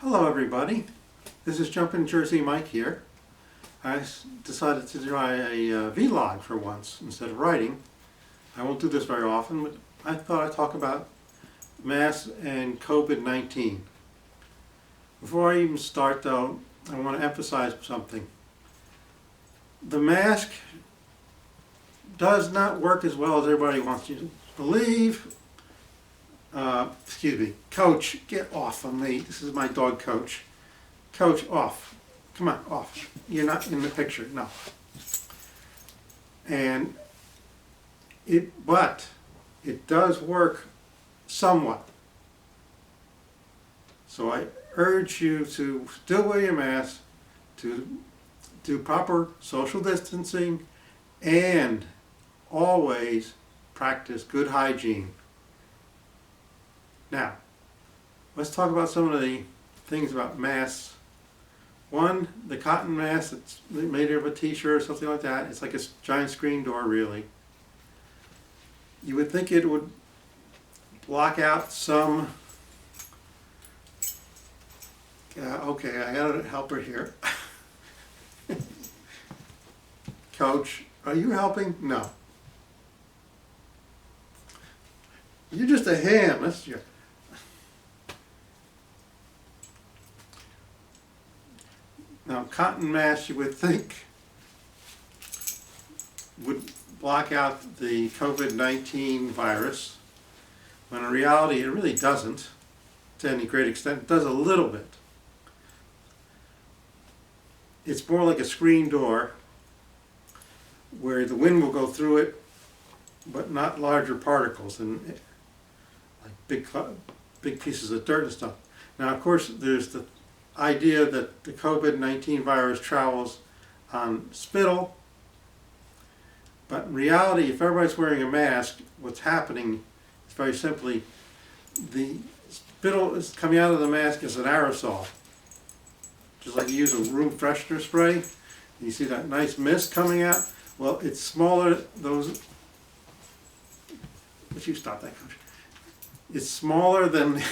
Hello everybody, this is Jumpin' Jersey Mike here. I decided to try a vlog for once instead of writing. I won't do this very often, but I thought I'd talk about masks and COVID-19. Before I even start though, I want to emphasize something. The mask does not work as well as everybody wants you to believe. Excuse me, Coach, get off of me. This is my dog Coach. Coach, off. Come on, off. You're not in the picture, no. But it does work somewhat. So I urge you to still wear your mask, to do proper social distancing, and always practice good hygiene. Now, let's talk about some of the things about masks. One, the cotton mask that's made out of a t-shirt or something like that. It's like a giant screen door, really. You would think it would block out some... okay, I got a helper here. Coach, are you helping? No. You're just a ham. That's your... Now, cotton mask you would think would block out the COVID-19 virus, when in reality it really doesn't to any great extent. It does a little bit. It's more like a screen door where the wind will go through it, but not larger particles and like big pieces of dirt and stuff. Now, of course, there's the idea that the COVID-19 virus travels on spittle, but in reality, if everybody's wearing a mask, what's happening is very simply the spittle is coming out of the mask as an aerosol, just like you use a room freshener spray. You see that nice mist coming out. Well, it's smaller. Would you stop that, Coach? It's smaller than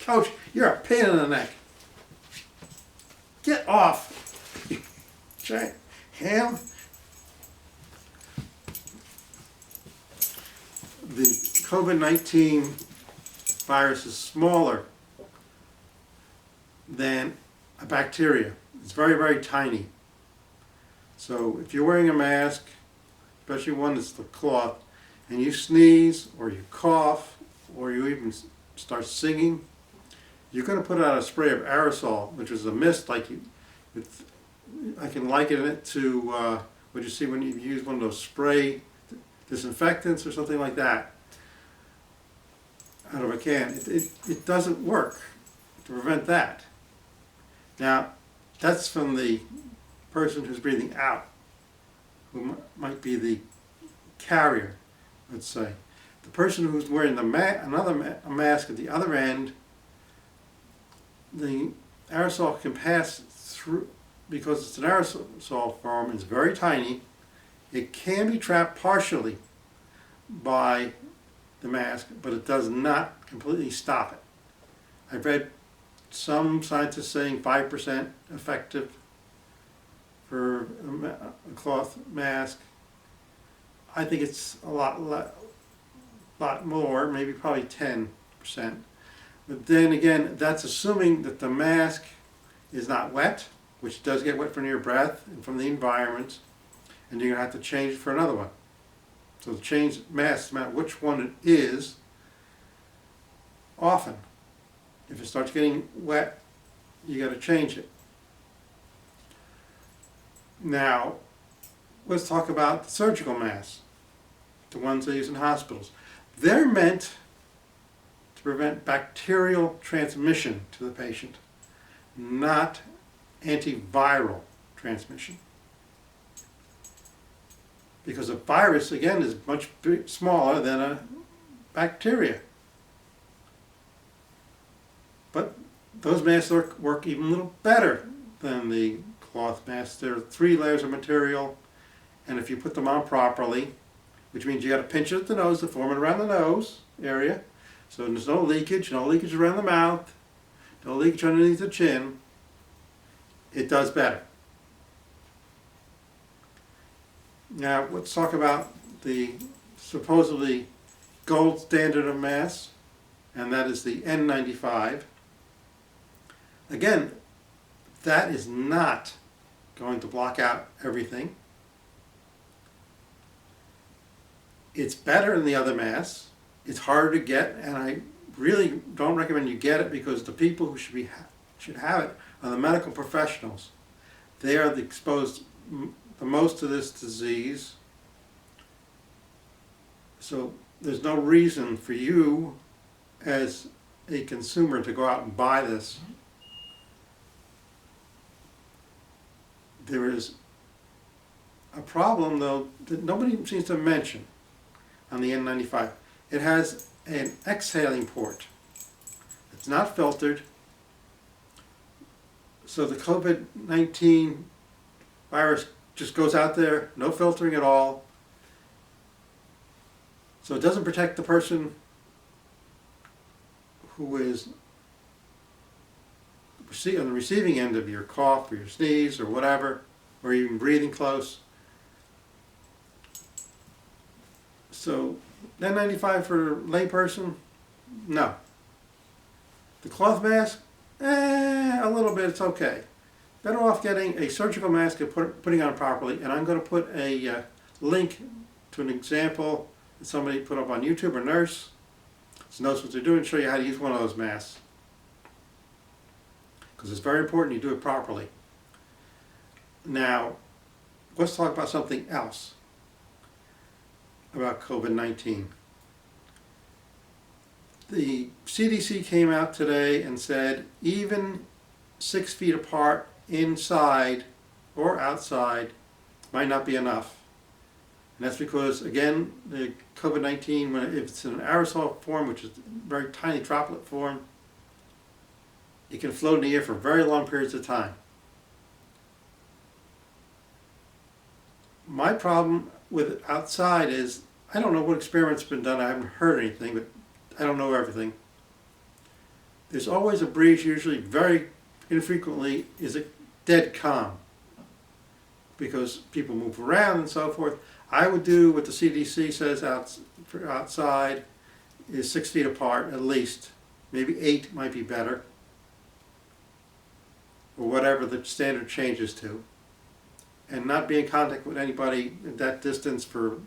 Coach. You're a pain in the neck. Get off! Giant ham. The COVID-19 virus is smaller than a bacteria. It's very, very tiny. So if you're wearing a mask, especially one that's the cloth, and you sneeze or you cough or you even start singing, you're going to put out a spray of aerosol, which is a mist like I can liken it to what you see when you use one of those spray disinfectants or something like that out of a can. It doesn't work to prevent that. Now, that's from the person who's breathing out, who might be the carrier, let's say. The person who's wearing the a mask at the other end, the aerosol can pass through, because it's an aerosol form, it's very tiny. It can be trapped partially by the mask, but it does not completely stop it. I've read some scientists saying 5% effective for a cloth mask. I think it's a lot more, maybe probably 10%. But then again, that's assuming that the mask is not wet, which does get wet from your breath and from the environment, and you're going to have to change it for another one. So to change masks, no matter which one it is, often, if it starts getting wet, you got to change it. Now, let's talk about surgical masks, the ones they use in hospitals. They're meant to prevent bacterial transmission to the patient, not antiviral transmission. Because a virus, again, is much smaller than a bacteria. But those masks work even a little better than the cloth masks. There are 3 layers of material, and if you put them on properly, which means you got to pinch it at the nose to form it around the nose area, so there's no leakage around the mouth, no leakage underneath the chin, it does better. Now let's talk about the supposedly gold standard of masks, and that is the N95. Again, that is not going to block out everything. It's better than the other masks. It's harder to get, and I really don't recommend you get it because the people who should have it are the medical professionals. They are exposed the most to this disease. So there's no reason for you as a consumer to go out and buy this. There is a problem, though, that nobody seems to mention on the N95. It has an exhaling port. It's not filtered. So the COVID-19 virus just goes out there, no filtering at all. So it doesn't protect the person who is on the receiving end of your cough or your sneeze or whatever, or even breathing close. So N95 for a layperson, no. The cloth mask, a little bit, it's okay. Better off getting a surgical mask and putting on properly, and I'm going to put a link to an example that somebody put up on YouTube, a nurse knows what they're doing, show you how to use one of those masks. Because it's very important you do it properly. Now, let's talk about something else about COVID-19. The CDC came out today and said even 6 feet apart inside or outside might not be enough. And that's because, again, the COVID-19, if it's in an aerosol form, which is a very tiny droplet form, it can float in the air for very long periods of time. My problem with it outside is, I don't know what experiments have been done, I haven't heard anything, but I don't know everything. There's always a breeze, usually very infrequently is it dead calm, because people move around and so forth. I would do what the CDC says for outside is 6 feet apart at least, maybe 8 might be better, or whatever the standard changes to, and not be in contact with anybody at that distance for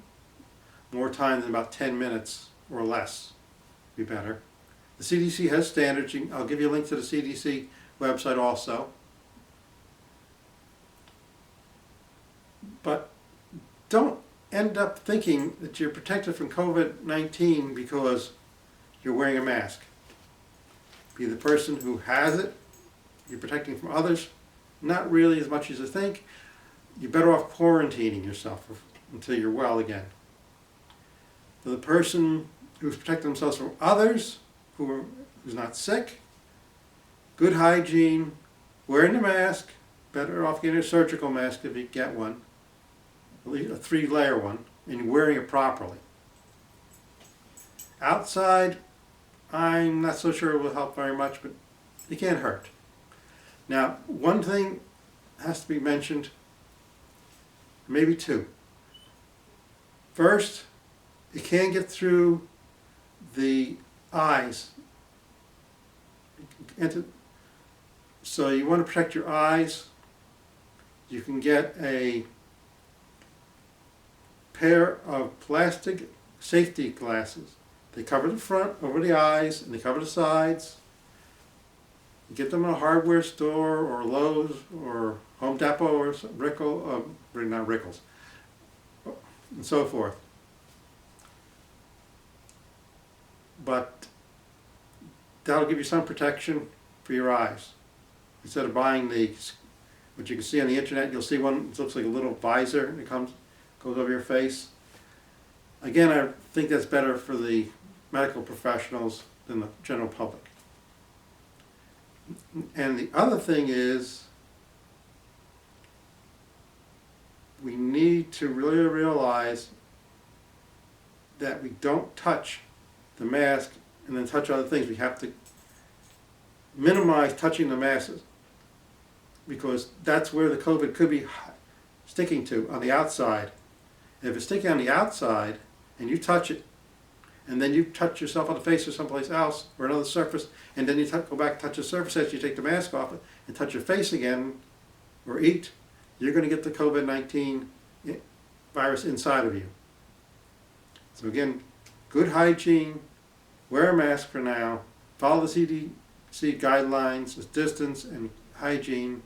more time than about 10 minutes or less would be better. The CDC has standards. I'll give you a link to the CDC website also. But don't end up thinking that you're protected from COVID-19 because you're wearing a mask. Be the person who has it, you're protecting from others, not really as much as you think. You're better off quarantining yourself until you're well again. For the person who's protecting themselves from others, who's not sick, good hygiene, wearing a mask, better off getting a surgical mask if you get one, at least a 3-layer one, and wearing it properly. Outside, I'm not so sure it will help very much, but it can't hurt. Now, one thing has to be mentioned, maybe 2. First, it can get through the eyes. So you want to protect your eyes. You can get a pair of plastic safety glasses. They cover the front over the eyes and they cover the sides. You get them in a hardware store or Lowe's or Home Depot or not Rickles, and so forth. But that'll give you some protection for your eyes. Instead of buying what you can see on the internet, you'll see one that looks like a little visor and it goes over your face. Again, I think that's better for the medical professionals than the general public. And the other thing is, we need to really realize that we don't touch the mask and then touch other things. We have to minimize touching the masses, because that's where the COVID could be sticking to, on the outside. And if it's sticking on the outside and you touch it, and then you touch yourself on the face or someplace else or another surface, and then you go back and touch the surface as you take the mask off and touch your face again or eat, you're going to get the COVID-19 virus inside of you. So again, good hygiene, wear a mask for now, follow the CDC guidelines, with distance and hygiene,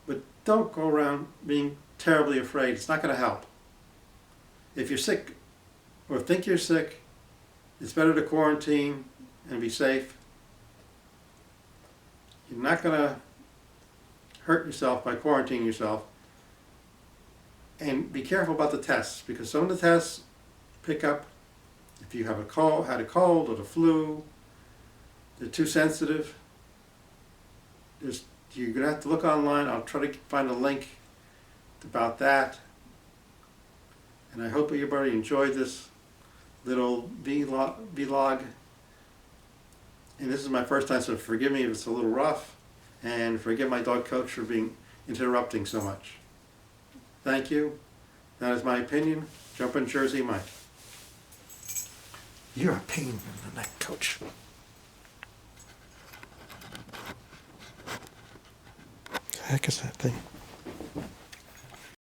but don't go around being terribly afraid. It's not going to help. If you're sick or think you're sick, it's better to quarantine and be safe. You're not going to hurt yourself by quarantining yourself. And be careful about the tests, because some of the tests pick up if you have had a cold or the flu. They're too sensitive. You're going to have to look online. I'll try to find a link about that. And I hope everybody enjoyed this little vlog. And this is my first time, so forgive me if it's a little rough. And forgive my dog coach for interrupting so much. Thank you. That is my opinion. Jumpin' Jersey Mike. You're a pain in the neck, coach. The heck is that thing?